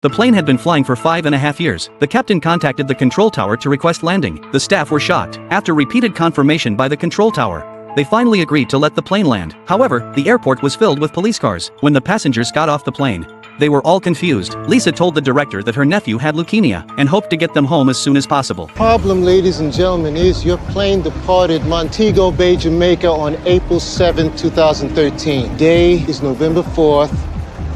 The plane had been flying for 5.5 years. The captain contacted the control tower to request landing. The staff were shocked. After repeated confirmation by the control tower, they finally agreed to let the plane land. However, the airport was filled with police cars. When the passengers got off the plane, they were all confused. Lisa told the director that her nephew had leukemia and hoped to get them home as soon as possible. Problem, ladies and gentlemen, is your plane departed Montego Bay, Jamaica on April 7, 2013. Day is November 4th,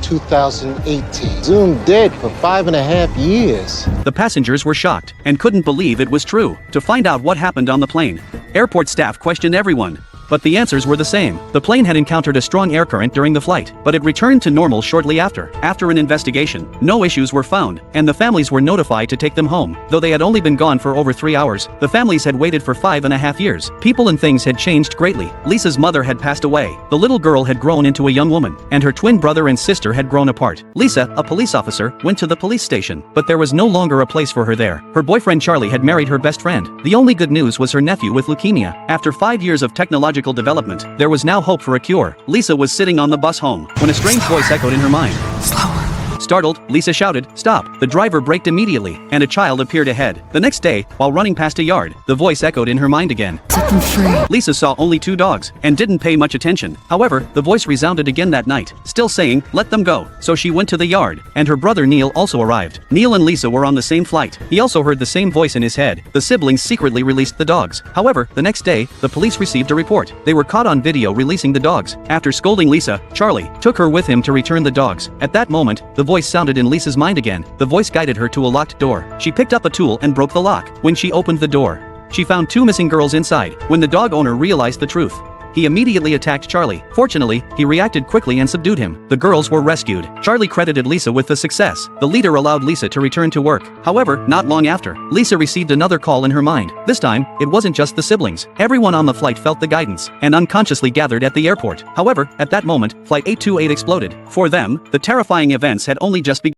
2018. Zoomed dead for 5.5 years. The passengers were shocked and couldn't believe it was true. To find out what happened on the plane, airport staff questioned everyone, but the answers were the same. The plane had encountered a strong air current during the flight, but it returned to normal shortly after. After an investigation, no issues were found, and the families were notified to take them home. Though they had only been gone for over 3 hours, the families had waited for 5.5 years. People and things had changed greatly. Lisa's mother had passed away. The little girl had grown into a young woman, and her twin brother and sister had grown apart. Lisa, a police officer, went to the police station, but there was no longer a place for her there. Her boyfriend Charlie had married her best friend. The only good news was her nephew with leukemia. After 5 years of technological development, there was now hope for a cure. Lisa was sitting on the bus home when a strange voice echoed in her mind. Slower. Startled, Lisa shouted, "Stop!" The driver braked immediately, and a child appeared ahead. The next day, while running past a yard, the voice echoed in her mind again. Set them free. Lisa saw only 2 dogs, and didn't pay much attention. However, the voice resounded again that night, still saying, "Let them go." So she went to the yard, and her brother Neil also arrived. Neil and Lisa were on the same flight. He also heard the same voice in his head. The siblings secretly released the dogs. However, the next day, the police received a report. They were caught on video releasing the dogs. After scolding Lisa, Charlie took her with him to return the dogs. At that moment, the voice sounded in Lisa's mind again. The voice guided her to a locked door. She picked up a tool and broke the lock. When she opened the door, she found 2 missing girls inside. When the dog owner realized the truth, he immediately attacked Charlie. Fortunately, he reacted quickly and subdued him. The girls were rescued. Charlie credited Lisa with the success. The leader allowed Lisa to return to work. However, not long after, Lisa received another call in her mind. This time, it wasn't just the siblings. Everyone on the flight felt the guidance and unconsciously gathered at the airport. However, at that moment, Flight 828 exploded. For them, the terrifying events had only just begun.